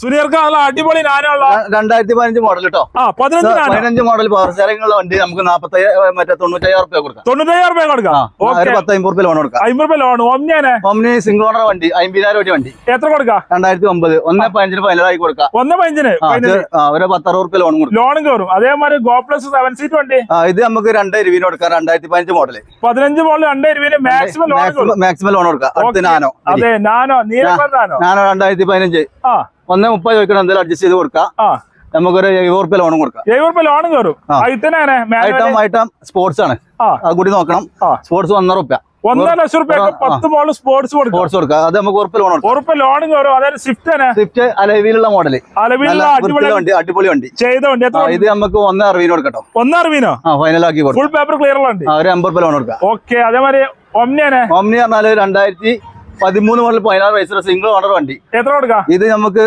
സുനിയർക്ക് നല്ല അടിപൊളി നാനുള്ള 2015 മോഡൽ കേട്ടോ. 15 മോഡൽ പവർ സ്റ്റാറിംഗ് വണ്ടി നമുക്ക് 95,000 രൂപ കൊടുക്കാം. 95,000 രൂപ കൊടുക്കാം. 10-50 ലോൺ കൊടുക്കാം. 50 ലോൺ. ഒമ്നി സിംഗിൾ ഓണർ വണ്ടി 50,000 രൂപ വണ്ടി. എത്ര കൊടുക്കാം? 2009 1.5 ഫൈനലായി കൊടുക്കാം. 1.5 ഒരു 10-60 രൂപ ലോൺ കൊടുക്കും. ലോൺ കയറും. അതേമാതിരി ഗോ പ്ലസ് 7 സീറ്റ് വണ്ടി ഇത് നമുക്ക് 2,20 കൊടുക്കാം. 2015 മോഡൽ 15 മോഡൽ 2,20 മാക്സിമം ലോൺ കൊടുക്കാം. അടുത്ത് നാനോ. അതെ നാനോ നാനോ 2015 1.30 ചോദിക്കണം. എന്തെങ്കിലും അഡ്ജസ്റ്റ് ചെയ്ത് കൊടുക്കാം. നമുക്കൊരു 70 രൂപ ലോണും കൊടുക്കാം. 70 രൂപ ലോൺ കയറും. ഐറ്റം സ്പോർട്സ് ആണ്. അത് കൂടി നോക്കണം. സ്പോർട്സ് 1.5 രൂപ. 1.5 ലക്ഷം രൂപ 10 മോഡൽ സ്പോർട്സ് കൊടുക്കാം. അത് നമുക്ക് ഉറപ്പ് ലോൺ കയറും. അതായത് സ്വിഫ്റ്റ് അലവിലുള്ള മോഡല്. അടിപൊളി വണ്ടി ചെയ്ത വണ്ടി. ഇത് നമുക്ക് 1.60 കൊടുക്കട്ടോ. 1.60 ഫൈനലാക്കി ഫുൾ പേപ്പർ ക്ലിയർ ഉണ്ട്. ഒരു 50 രൂപ ലോൺ കൊടുക്കാം. ഓക്കെ. അതേമാതിരി ഒമ്നി പറഞ്ഞാല് 2013 മോഡൽ 16 വയസ്സുള്ള സിംഗിൾ ഓണർ വണ്ടി. എത്ര കൊടുക്കാം? ഇത് നമുക്ക്